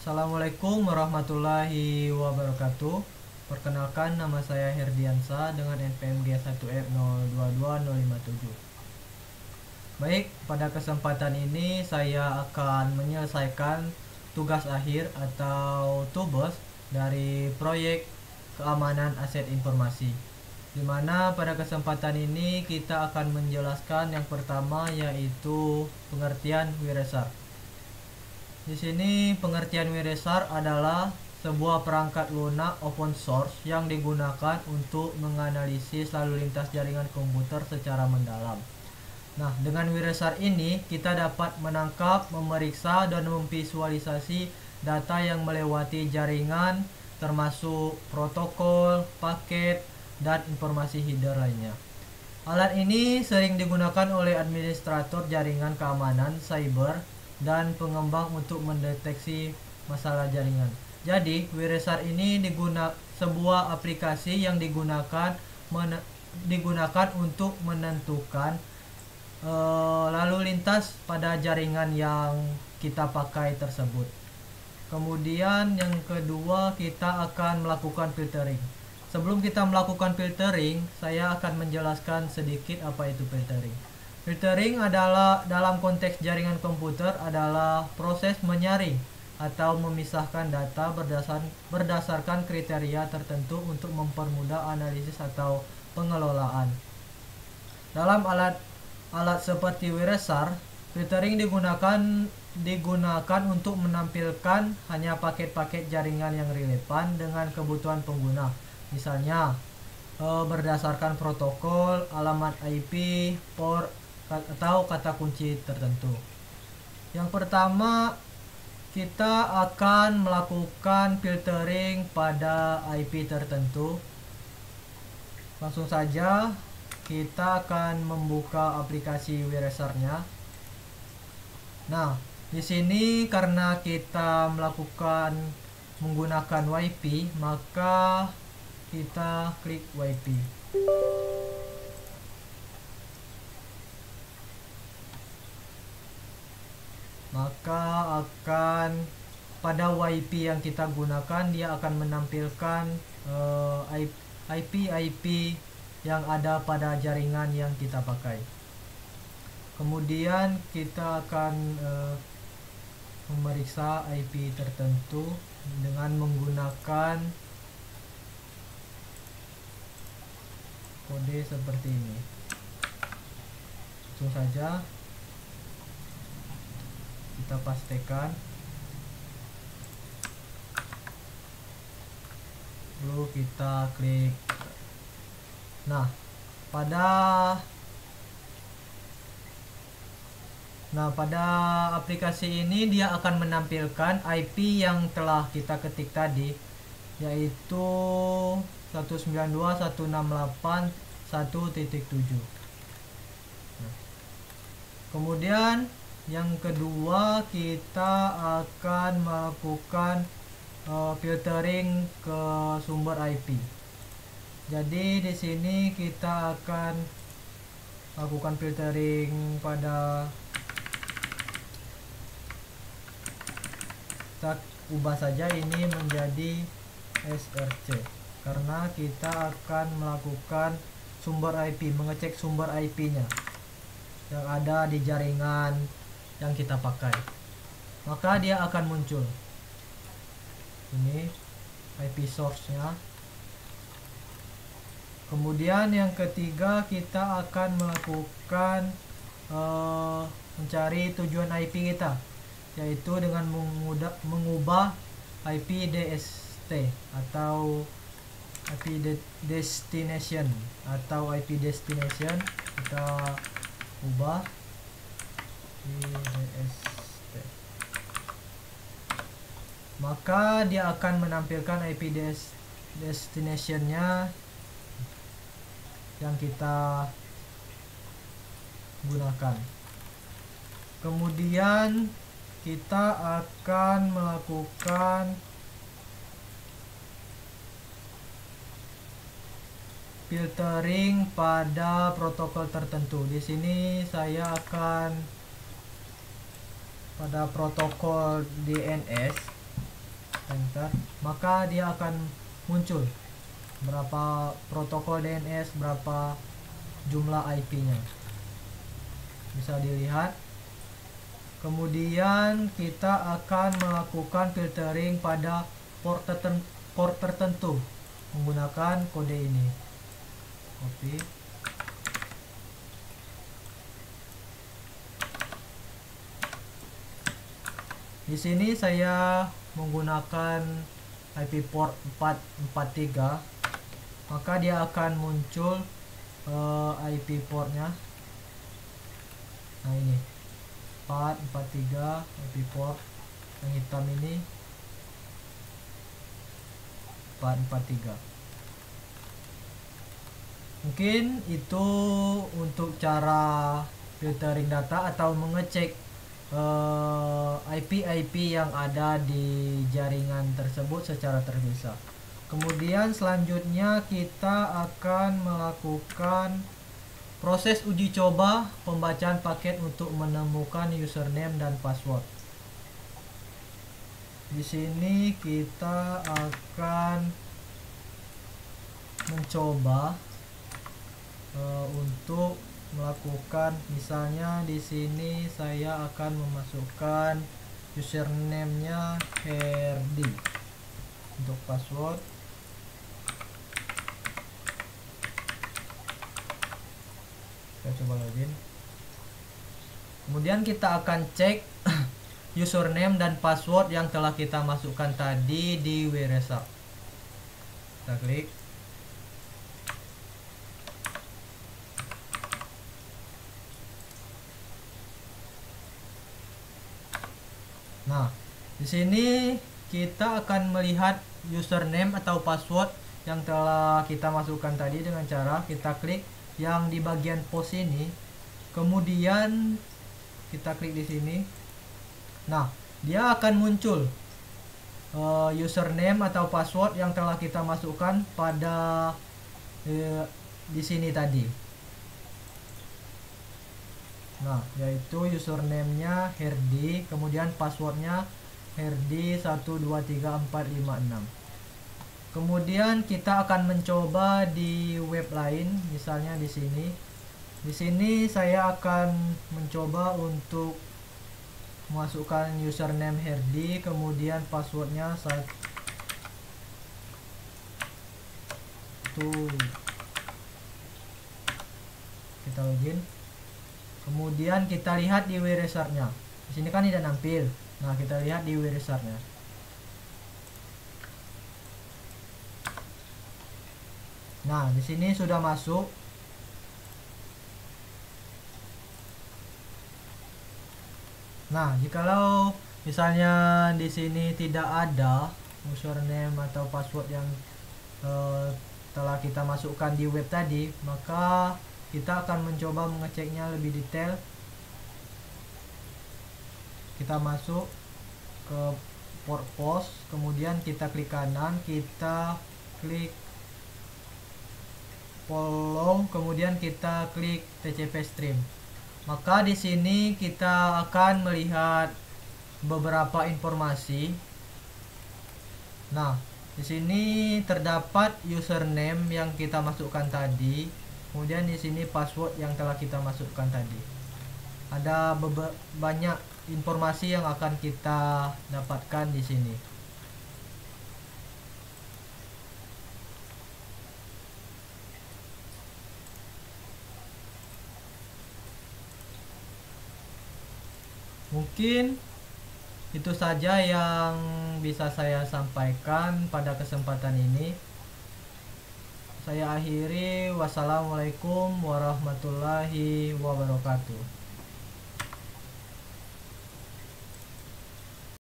Assalamualaikum warahmatullahi wabarakatuh. Perkenalkan, nama saya Herdiansa dengan NPMG 1F022057. Baik, pada kesempatan ini saya akan menyelesaikan tugas akhir atau tugas dari proyek keamanan aset informasi, di mana pada kesempatan ini kita akan menjelaskan yang pertama, yaitu pengertian WIRESAR. Di sini pengertian WIRESAR adalah sebuah perangkat lunak open source yang digunakan untuk menganalisis lalu lintas jaringan komputer secara mendalam. Nah, dengan WIRESAR ini kita dapat menangkap, memeriksa, dan memvisualisasi data yang melewati jaringan, termasuk protokol, paket, dan informasi header lainnya. Alat ini sering digunakan oleh administrator jaringan keamanan cyber dan pengembang untuk mendeteksi masalah jaringan. Jadi, WIRESAR ini sebuah aplikasi yang digunakan untuk menentukan lalu lintas pada jaringan yang kita pakai tersebut. Kemudian yang kedua, kita akan melakukan filtering. Sebelum kita melakukan filtering, saya akan menjelaskan sedikit apa itu filtering. Filtering adalah, dalam konteks jaringan komputer, adalah proses menyaring atau memisahkan data berdasarkan kriteria tertentu untuk mempermudah analisis atau pengelolaan. Dalam alat seperti WIRESAR, filtering digunakan untuk menampilkan hanya paket-paket jaringan yang relevan dengan kebutuhan pengguna. Misalnya, berdasarkan protokol, alamat IP, port, atau kata kunci tertentu. Yang pertama, kita akan melakukan filtering pada IP tertentu. Langsung saja kita akan membuka aplikasi WIRESAR-nya. Nah, di sini karena kita menggunakan WiFi, maka kita klik WiFi. Maka pada WiFi yang kita gunakan, dia akan menampilkan IP yang ada pada jaringan yang kita pakai. Kemudian kita akan memeriksa IP tertentu dengan menggunakan kode seperti ini. Langsung saja kita pastikan, lalu kita klik. Nah, pada aplikasi ini dia akan menampilkan IP yang telah kita ketik tadi, yaitu 192.168.1.7. Nah, kemudian yang kedua, kita akan melakukan filtering ke sumber IP. Jadi di sini kita akan lakukan filtering pada, kita ubah saja ini menjadi SRC, karena kita akan melakukan sumber IP, mengecek sumber IP-nya yang ada di jaringan yang kita pakai. Maka dia akan muncul ini IP source-nya. Kemudian yang ketiga, kita akan melakukan mencari tujuan IP kita, yaitu dengan mengubah IP DST atau IP destination kita ubah DST. Maka dia akan menampilkan IP destination-nya yang kita gunakan. Kemudian kita akan melakukan filtering pada protokol tertentu. Di sini saya akan pada protokol DNS. enter, maka dia akan muncul berapa protokol DNS, berapa jumlah IP-nya, bisa dilihat. Kemudian kita akan melakukan filtering pada port tertentu menggunakan kode ini. Copy. Di sini saya menggunakan IP port 443, maka dia akan muncul IP portnya. Nah, ini 443 IP port yang hitam ini 443. Mungkin itu untuk cara filtering data atau mengecek IP yang ada di jaringan tersebut secara terpisah. Kemudian selanjutnya kita akan melakukan proses uji coba pembacaan paket untuk menemukan username dan password. Di sini kita akan mencoba untuk melakukan, misalnya di sini saya akan memasukkan username-nya Herdi. Untuk password kita coba login. Kemudian kita akan cek username dan password yang telah kita masukkan tadi di Wireshark. Kita klik. Nah, di sini kita akan melihat username atau password yang telah kita masukkan tadi dengan cara kita klik yang di bagian pos ini, kemudian kita klik di sini. Nah, dia akan muncul username atau password yang telah kita masukkan pada di sini tadi. Nah, yaitu username-nya Herdi, kemudian passwordnya Herdi123456. Kemudian kita akan mencoba di web lain, misalnya di sini. Di sini saya akan mencoba untuk masukkan username Herdi, kemudian passwordnya kita login. Kemudian kita lihat di Wireshark-nya. Di sini kan tidak nampil. Nah, kita lihat di Wireshark-nya. Nah, di sini sudah masuk. Nah, jikalau misalnya di sini tidak ada username atau password yang telah kita masukkan di web tadi, maka kita akan mencoba mengeceknya lebih detail. Kita masuk ke port post, kemudian kita klik kanan, kita klik follow, kemudian kita klik TCP stream. Maka di sini kita akan melihat beberapa informasi. Nah, di sini terdapat username yang kita masukkan tadi, kemudian di sini password yang telah kita masukkan tadi. Ada banyak informasi yang akan kita dapatkan di sini. Mungkin itu saja yang bisa saya sampaikan pada kesempatan ini. Saya akhiri. Wassalamualaikum warahmatullahi wabarakatuh.